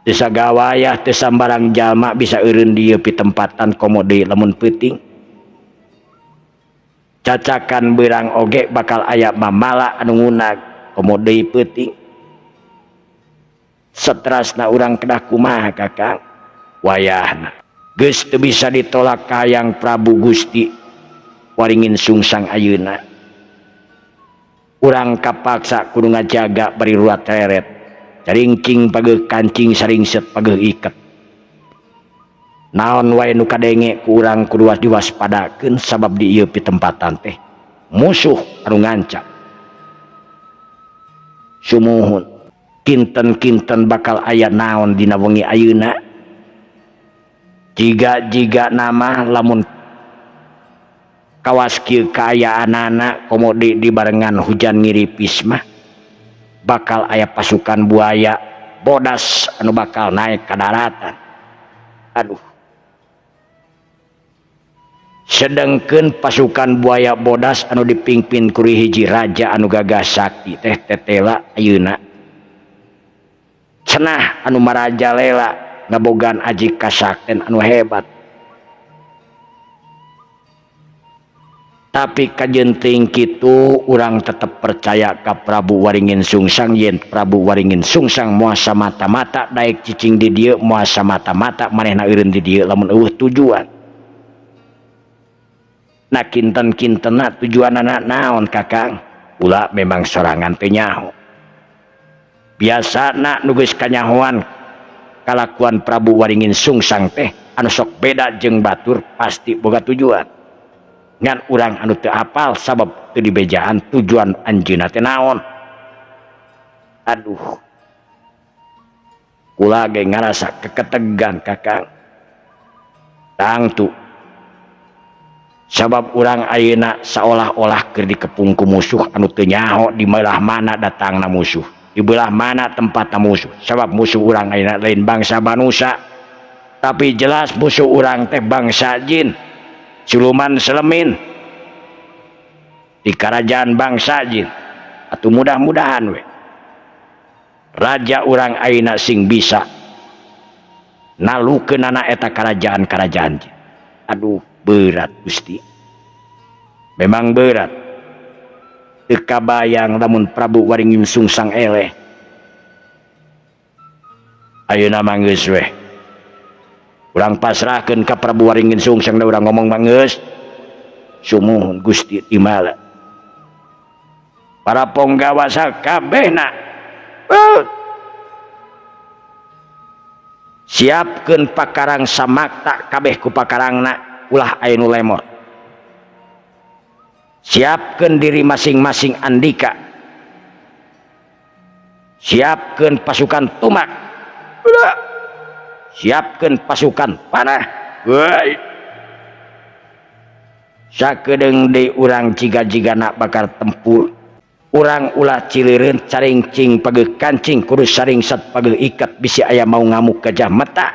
Teu sagawayah teu sambarang jalma bisa eureun dieu pitempatan komo deui lamun peuting. Cacakan beurang oge bakal aya mamala anu ngunag komo deui peuting. Seterasna urang kedah kumaha Kakang? Wayahna geus teu bisa ditolak ka hayang Prabu Gusti Waringin Sungsang ayeuna. Urang kapaksa kudu ngajaga bari ruat reret. Caringking pageuh kancing saringset pageuh iket. Naon wae nu kadenge ku urang kudu diwaspadakeun sabab di ieu pitempatan teh musuh anu ngancam. Sumuhun kinten-kinten bakal aya naon dina wengi ayeuna. Jiga nama lamun kawas kieu kaayaanana komo dibarengan hujan ngiripis mah bakal aya pasukan buaya bodas anu bakal naik ka daratan. Aduh. Sedengkeun pasukan buaya bodas anu dipingpin ku hiji raja anu gagah sakti teh tetela ayeuna. Cenah anu marajalela ngabogaan aji kasakten anu hebat. Tapi kajenting kitu urang tetap percaya ka Prabu Waringin Sungsang. Yen Prabu Waringin Sungsang muasa mata-mata daek cicing di dieu, muasa mata-mata manehna eureun di dieu lamun eueuh tujuan. Nah kinten-kintenna tujuanna naon Kakang? Ulah memang sorangan teu nyaho. Biasana nu geus kanyahoan kalakuan Prabu Waringin Sungsang teh anu sok beda jeung batur pasti boga tujuan. Ngan urang anu teu apal sabab teu dibejaan tujuan anjeunna teh naon. Aduh. Kula ge ngarasa keketegan Kakang. Tangtu. Sabab urang ayeuna seolah-olah keur dikepung ku musuh anu teu nyaho di belah mana datangna musuh, di belah mana tempatna musuh. Sabab musuh urang ayeuna lain bangsa manusia, tapi jelas musuh urang teh bangsa jin. Siluman Selemin di kerajaan bangsa jin. Atuh mudah-mudahan we raja urang ayeuna sing bisa nalukeunana eta kerajaan-kerajaan jin. Aduh berat Gusti, memang berat. Teu kabayang lamun Prabu Waringin Sungsang eleh ayeuna mah geus we urang pasrahkeun ka Prabu Waringin Sungsang da urang ngomong mah geus sumuhun Gusti timala. Para ponggawa sakabehna siapkeun pakarang samakta kabeh ku pakarangna ulah aya nu lemot. Siapkeun diri masing-masing andika. Siapkeun pasukan tumak. Siapkeun pasukan panah. Woi. Sakedeung deui urang jiga-jigana bakal tempur. Urang ulah cileureun caring cing pageuh kancing kudu saring sat pageuh ikat bisi aya mau ngamuk gajah mata.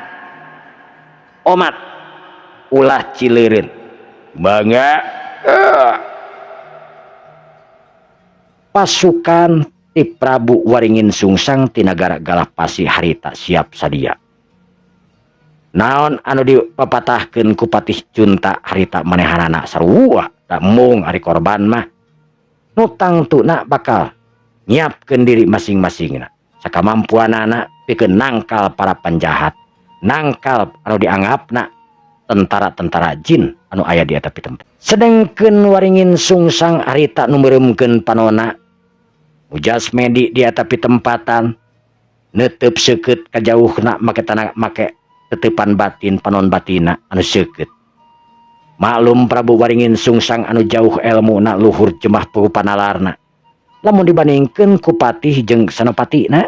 Omat ulah cileureun. Bangga pasukan ti Prabu Waringin Sungsang ti nagara Galapasi harita siap sadia. Naon anu dipapatahkeun ku Patih Junta harita manehanana sarua da mung ari korban mah nu tangtuna bakal nyiapkeun diri masing-masingna sakamampuanana pikeun nangkal para penjahat, nangkal anu dianggapna tentara-tentara jin anu aya di eta tempat. Sedengkeun Waringin Sungsang harita nu meureumkeun panonna mujas medi di eta tempatan neuteub seukeut kajauhna make tetepan batin panon batina anu seukeut. Maklum Prabu Waringin Sungsang anu jauh elmuna luhur jemah panalarna lamun dibandingkeun ku patih jeung sanapatina.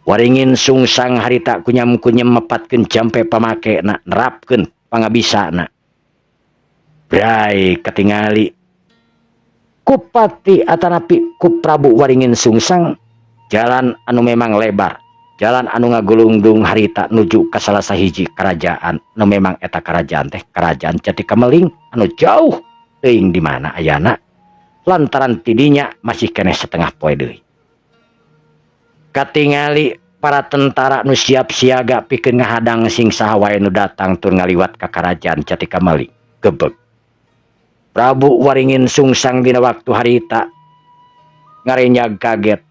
Waringin Sungsang harita kunyam-kunyam mepatkeun jampe pamakena nerapkeun pangabisana. Brai katingali ku patih atanapi ku Prabu Waringin Sungsang jalan anu memang lebar, jalan anu ngagulungdung harita nuju ka salah sahiji kerajaan nu memang eta kerajaan teh kerajaan Jatikameling anu jauh teuing di mana ayana lantaran tidinya masih keneh setengah poe deui. Katingali para tentara nu siap siaga pikeun ngahadang sing saha wae nu datang tur ngaliwat ka kerajaan Jatikameling. Gebeg Prabu Waringin Sungsang dina waktu harita ngarenyag kaget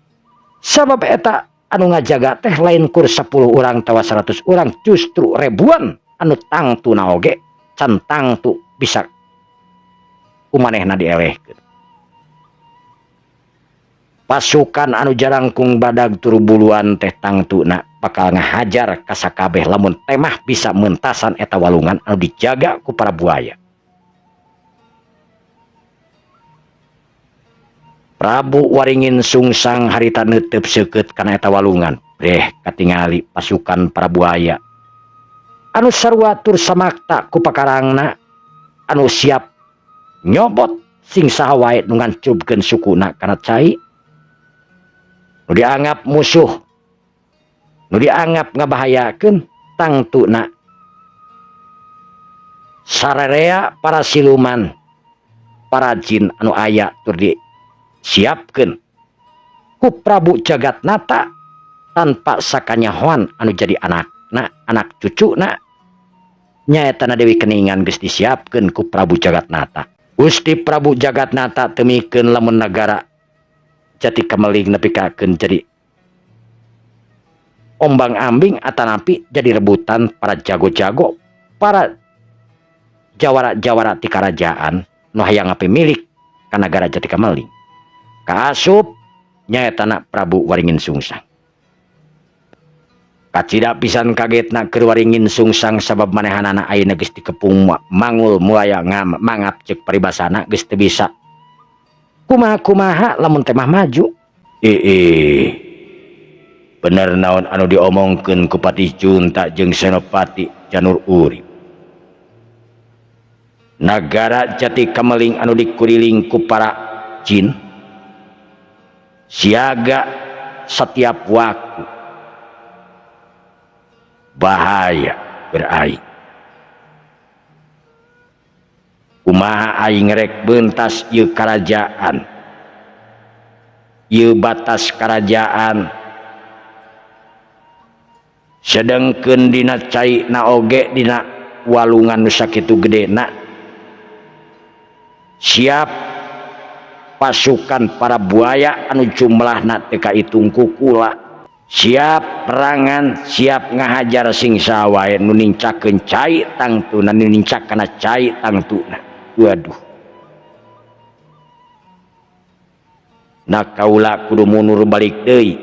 sabab eta anu ngajaga teh lain kur 10 urang tawa 100 urang justru ribuan anu tangtuna oge can tangtu bisa kumanehna dielehkeun. Pasukan anu jarangkung badag turu buluan teh tangtuna bakal ngahajar ka sakabeh lamun temah bisa meuntasan eta walungan anu dijaga ku para buaya. Prabu Waringin Sungsang harita neuteub seukeut kana eta walungan. Katingali pasukan para buaya anu sarua tur samakta ku pakarangna anu siap nyobot sing saha wae nu ngancubkeun sukuna kana cai. Nu dianggap musuh, nu dianggap ngabahayakeun tangtuna sararea para siluman, para jin anu aya tur siapkeun ku Prabu Jagatnata tanpa sakanyahoan anu jadi anak cucuna nyaeta Dewi Keningan geus disiapkeun ku Prabu Jagatnata. Gusti Prabu Jagatnata temikeun lamun nagara Jati Kameling nepikakeun jadi ombang-ambing atanapi jadi rebutan para jago-jago, para jawara-jawara ti karajaan nu hayang api milik ka nagara Jati Kameling. Kaasup nyaeta Prabu Waringin Sungsang. Kacida pisan kagetna keur Waringin Sungsang sabab manehanana ayeuna geus dikepung mangul mulaya mangap ceuk paribasana geus teu bisa kumaha lamun teh mah maju. Bener naon anu diomongkeun ku Patih Junta jeung Senopati Janur Urip. Nagara Jati Kameling anu dikuriling ku para jin siaga setiap waktu bahaya beraing. Kumaha aing rek beuntas ieu karajaan, ieu batas karajaan, sedengkeun dina caina oge dina walungan nu sakitu gedena siap pasukan para buaya anu jumlahna teu kahitung ku kula. Siap perangan, siap ngahajar sing sawae nu nincakeun cai tangtuna, nu nincak kana cai tangtuna. Waduh. Nah kaula kudu mundur balik deui.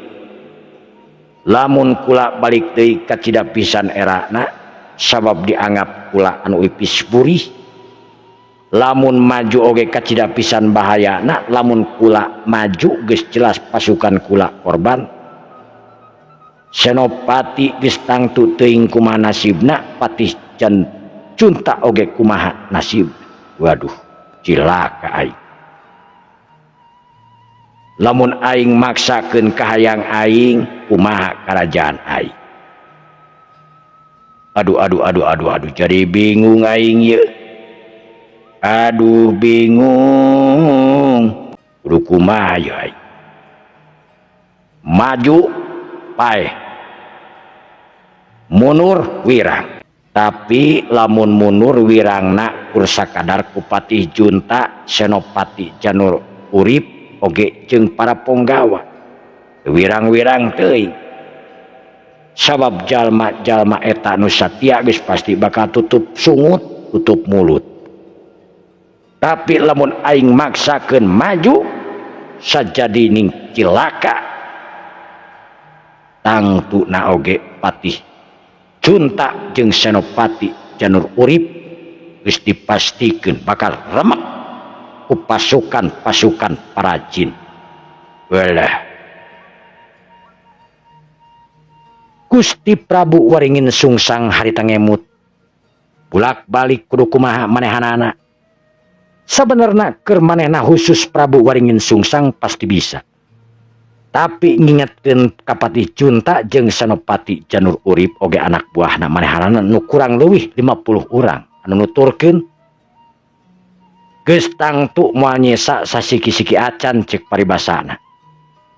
Lamun kula balik deui ka cida pisan erana sabab dianggap kula anu ipis burih. Lamun maju oge ka cida pisan bahayana, lamun kula maju geus jelas pasukan kula korban. Senopati geus tangtu teuing kumaha nasibna, Patih Junta oge kumaha nasib. Waduh, cilaka aing. Lamun aing maksakeun kahayang aing, kumaha karajaan aing. Aduh, jadi bingung aing ye. Aduh bingung. Kudu kumaha ye aing. Maju paeh. Munur wirang, tapi lamun munur wirangna kur sakadar ku Patih Junta, Senopati Janur Urip oge jeung para ponggawa wirang-wirang teuing sabab jalma-jalma eta nu satia geus pasti bakal tutup sungut, tutup mulut. Tapi lamun aing maksakeun maju sajadi ning cilaka tangtuna oge Patih Junta jeung Senopati Janur Urip geus dipastikeun bakal remek ku pasukan-pasukan para jin. Walah. Gusti Prabu Waringin Sungsang harita ngemut. Bulak-balik kudu kumaha manehanana. Sabenerna keur manehna khusus Prabu Waringin Sungsang pasti bisa. Tapi ngingetkeun ka Patih Junta jeung Senopati Janur Urip oge anak buahna manehanana nu kurang leuwih 50 urang anu nuturkeun geus tangtu moal nyesa sasiki-siki acan ceuk paribasana.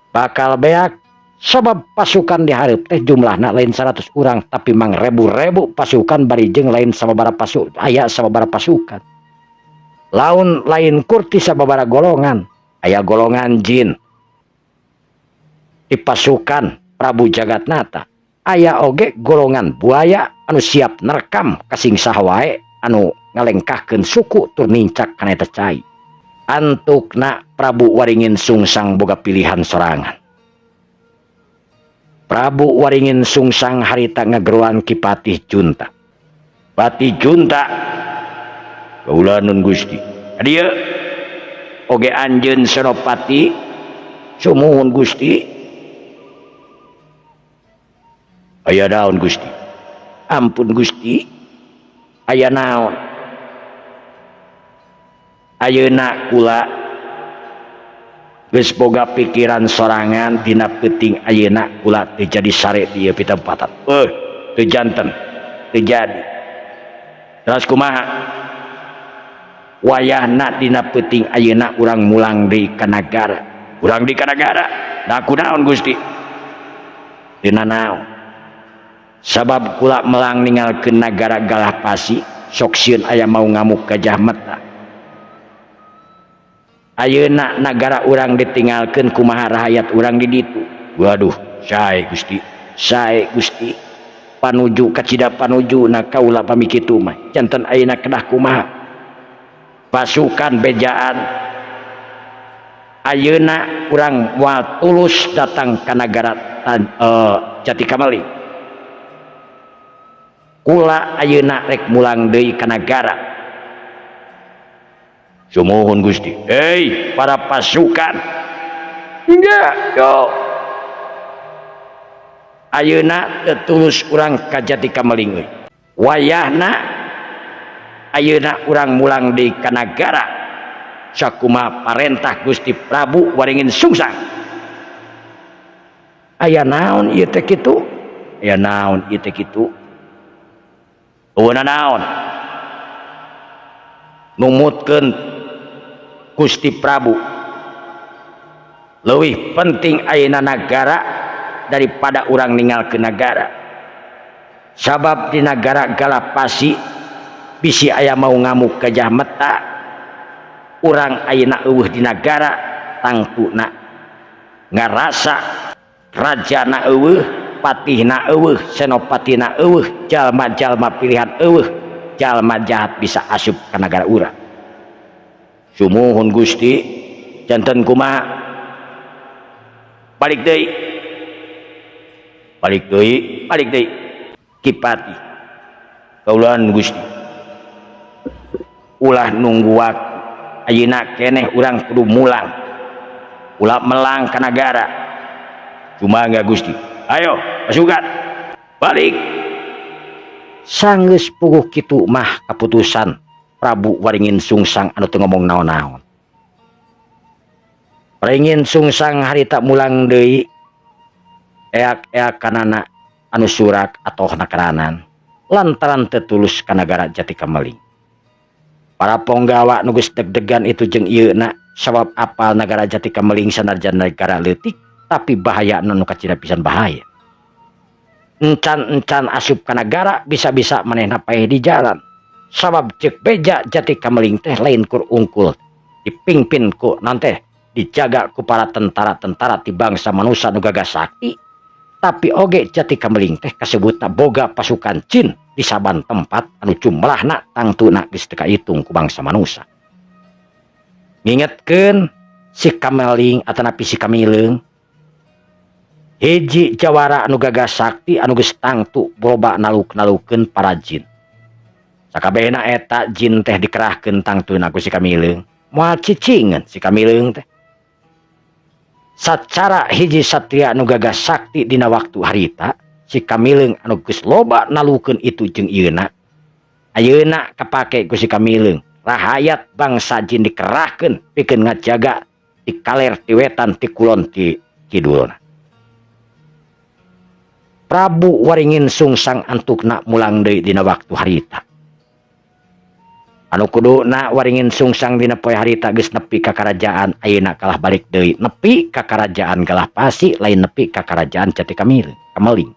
Bakal beak sabab pasukan di hareup teh jumlahna lain 100 urang tapi mang rebu-rebu pasukan bari jeung lain sababaraha aya sababaraha pasukan. Laun lain kurti sababaraha golongan, aya golongan jin di pasukan Prabu Jagatnata, aya oge golongan buaya anu siap nerekam kasing saha wae anu ngalengkahkeun suku tur nincak kana eta cai. Antukna Prabu Waringin Sungsang boga pilihan sorangan. Prabu Waringin Sungsang harita ngageruan ki Patih Junta. Patih Junta, kaula nun Gusti. Adieu oge anjeun Senopati sumuhun Gusti. Aya naon Gusti? Ampun Gusti. Aya naon? Ayeuna kula geus boga pikiran sorangan dina peuting ayeuna kula teu jadi sare di ieu pitempatan. Teu janten, teu jadi. Terus kumaha? Wayahna dina peuting ayeuna urang mulang deui ka nagara. Urang di ka nagara. Da kunaon Gusti? Dina naon? sabab kula melang ninggalkeun nagara galah pasi sok sieun aya mau ngamuk gajah mata. Ayeuna nagara urang ditinggalkeun kumaha rahayat urang di ditu. Waduh, sae Gusti, sae Gusti. Panuju ka cida panuju na kaula pami kitu mah janten ayeuna kedah kumaha. Pasukan bejaan ayeuna urang moal tulus datang ka nagara Jatikameling. Kula ayeuna rek mulang deui ka nagara. Sumuhun Gusti. Hei para pasukan. Enggak, yo. Ayeuna tetulus urang ka Jatikameling euy. Wayahna ayeuna urang mulang deui ka nagara sakumaha parentah Gusti Prabu Waringin Sungsang. Aya naon ieu teh kitu? Aya naon ieu teh kitu? Eueuna naon? Numutkeun Gusti Prabu leuwih penting ayeuna nagara daripada urang ninggalkeun nagara. Sabab di nagara Galapasi bisi aya mau ngamuk gajah mata. Urang ayeuna eueuh di nagara tangtuna ngarasa rajana eueuh, patihna eueuh, senopatina eueuh, jalma-jalma pilihan eueuh, jalma jahat bisa asup ka nagara urang. Sumuhun Gusti, janten kumaha? Balik deui. Balik deui, balik deui. Kipati. Kaulan Gusti. Ulah nunggu waktu. Ayeuna keneh urang kudu mulang. Ulah melang ka nagara. Cuma enggak Gusti. Ayo, pasukan. Balik. Sanggeus puguh kitu mah kaputusan Prabu Waringin Sungsang anu teu ngomong naon-naon. Waringin Sungsang harita mulang deui eak-eak kanana anu surak atoh nakaranan lantaran teu tulus ka nagara Jatikameling. Para ponggawa nu geus deg-degan itu jeung ieuna sabab apal nagara Jatikameling sanarjan nagara leutik tapi bahaya nu kacida pisan bahaya. Encan-encan asup ka nagara bisa-bisa manehna paeh di jalan. Sabab cek beja Jatikameling teh lain kur ungkul dipingpin ku nante dijaga ku para tentara-tentara ti bangsa manusia nu gagah sakti, tapi oge Jatikameling teh kasebutna boga pasukan jin di saban tempat anu jumlahna tangtuna geus teu kahitung ku bangsa manusia. Ngingetkeun si Kameling atanapi si Kamileung hiji jawara anu gagah sakti anu geus tangtu boba naluk-nalukeun para jin. Sakabehna eta jin teh dikerahkeun tangtuna ku si Kamileung. Moal cicingeun si Kamileung teh. Sacara hiji satria anu gagah sakti dina waktu harita, si Kamileung anu geus loba nalukeun itu jeung ieuna. Ayeuna kapake ku si Kamileung. Rahayat bangsa jin dikerahkeun pikeun ngajaga di kaler ti wetan ti kulon ti kidulna. Prabu Waringin Sungsang antukna mulang deui dina waktu harita. Anu kuduna Waringin Sungsang dina poe harita geus nepi ka karajaan ayeuna kalah balik deui nepi ka karajaan Galapasi lain nepi ka karajaan Jatikameling.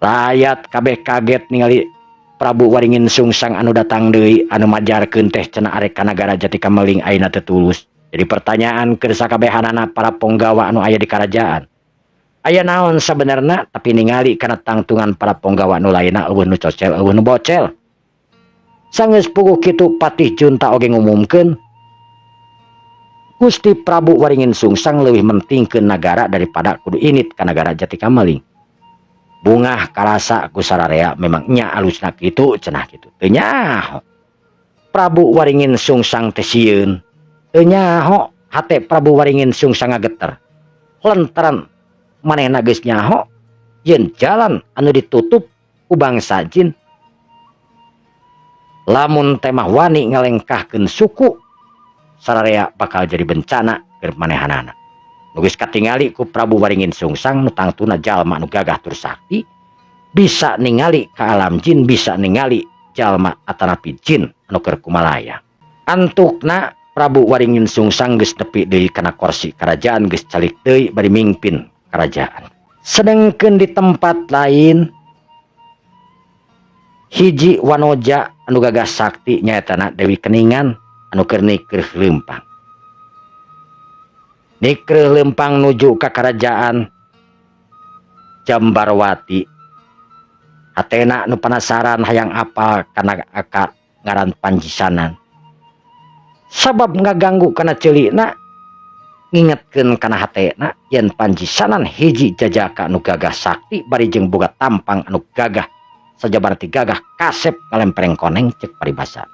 Rakyat kabeh kaget ningali Prabu Waringin Sungsang anu datang deui anu majarkeun teh cenah arek ka nagara Jatikameling ayeuna teu tulus. Jadi pertanyaan keur sakabehanana para ponggawa anu aya di karajaan. Aya naon sabenerna tapi ningali kana tangtungan para ponggawa nu lainna eueuh nu cocel eueuh nu bocel. Sanggeus puguh kitu Patih Junta oge ngumumkeun Gusti Prabu Waringin Sungsang leuwih mentingkeun nagara daripada kudu init ka nagara Jatikameling. Bungah karasa ku sararea memang nya alusna kitu cenah kitu. Teu nyaho. Prabu Waringin Sungsang teh sieun. Teu nyaho hate Prabu Waringin Sungsang ngageter. Lantaran manehna geus nyaho yen jalan anu ditutup ku bangsa jin lamun temah wani ngalengkahkeun suku sararea bakal jadi bencana keur manehanana. Nu geus katingali ku Prabu Waringin Sungsang nu tangtuna jalma nu gagah tur sakti bisa ningali ka alam jin, bisa ningali jalma atanapi jin anu keur kumalaya. Antukna Prabu Waringin Sungsang geus nepi deui kana kursi kerajaan geus calik deui bari mingpin kerajaan. Sedengkeun di tempat lain Hiji wanoja anu gagah sakti nyaetana Dewi Keningan anu keur nikreuh leumpang. Nikreuh leumpang nuju ka karajaan Jambarwati. Hatena nu penasaran hayang apal kana aka ngaran Panjisanan. Sabab ngaganggu kana ceulikna ngingetkeun kana hatena yen Panjisanan hiji jajaka anu gagah sakti bari jeung boga tampang anu gagah sajabar ti gagah kasep ngalempereng koneng cek paribasa.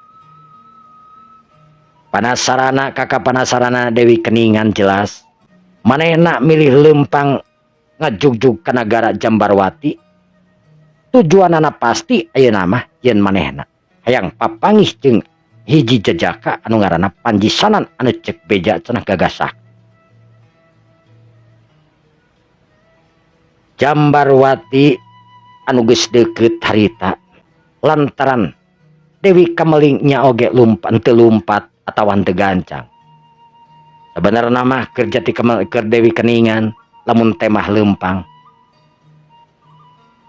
Panasarana kakak panasarana Dewi Keningan jelas manehna milih leumpang ngajugjug ka nagara Jambarwati. Tujuanana pasti ayeuna mah yen manehna hayang papangih jeung hiji jajaka anu ngaranna Panjisanan anu cek beja cenah gagah sakti. Jambarwati anu geus deukeut harita lantaran Dewi Kamelingnya oge teu lumpat atawa teu gancang. Sabenerna mah keur jati keur Dewi Keningan lamun temah leumpang.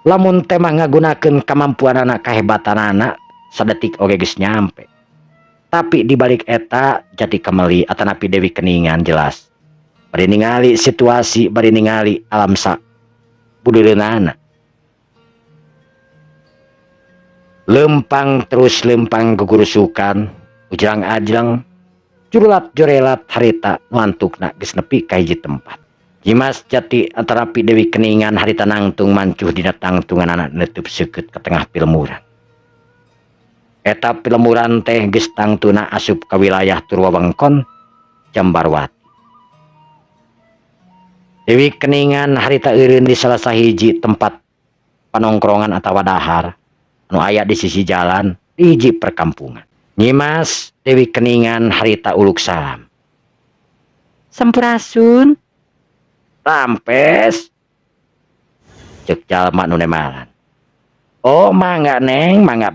Lamun temah ngagunakeun kamampuanana kahebatanana sadetik oge geus nyampe. Tapi dibalik eta jati kameli atanapi Dewi Keningan jelas bari ningali situasi, bari ningali alam sak budereunana. Leumpang terus leumpang gugurusukan ujrang-ajrang jurulat jorelat harita nuantukna geus nepi ka hiji tempat. Jimas jati atarapi Dewi Keningan harita nangtung mancuh dina tangtunganana neutup seukeut ka tengah pilemuran. Eta pilemuran teh geus tangtuna asup ka wilayah Turwawengkon Jambarwati. Dewi Keningan harita eureun di salah sahiji tempat panongkrongan atawa dahar anu aya di sisi jalan di hiji perkampungan. Nyimas Dewi Keningan harita uluk salam. Sampurasun. Rampes cek jalma nu nemalan. Oh mangga Neng, mangga.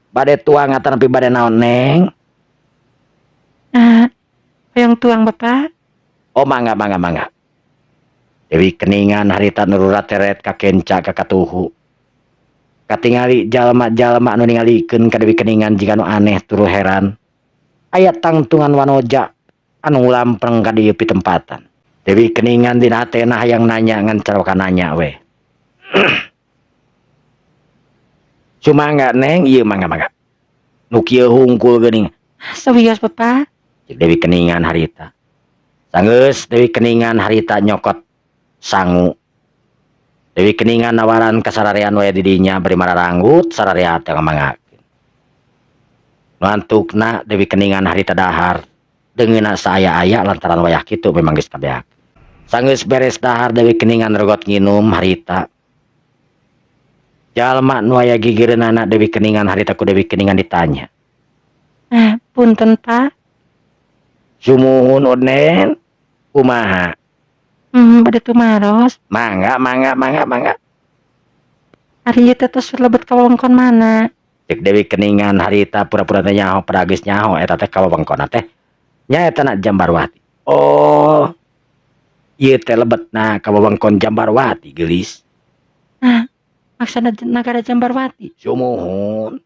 Bade tuang atanapi bade naon Neng? Hoyong tuang Bapak. Oh mangga. Dewi Keningan harita nururat teret ka kenca ka katuhu. Katingali jalma-jalma anu ningalikeun ka Dewi Keningan jika nu aneh turu heran. Aya tangtungan wanoja anu lampreng ka dieu pitempatan. Dewi Keningan dina hatena hayang nanya ngan caroka nanya we. Sumangga Neng, ieu mangga. Nu kieu hungkul geuning. Sawios Bapak. Cek Dewi Keningan harita. Sanggeus Dewi Keningan harita nyokot sangu. Dewi Keningan nawaran ka sararean we di dinya bari mararanggut sararea teh ngamangakeun. Nuantukna Dewi Keningan harita dahar deungeunna saaya-aya lantaran wayah kitu memang geus kabeak. Sanggeus beres dahar Dewi Keningan regot nginum harita. Jalma nu aya gigireunana Dewi Keningan harita ku Dewi Keningan ditanya. Punten Pak. Sumuhun Oden. Kumaha? Bade tumaros. Mangga. Ari ieu teh tos lebet ka wewengkon mana? Cek Dewi Keningan harita pura-pura teh nyaho pada geus nyaho eta teh ka wewengkonna teh nyaeta na Jambarwati. Oh. Ieu teh lebetna ka wewengkon Jambarwati geulis. Maksudna nagara Jambarwati. Sumuhun.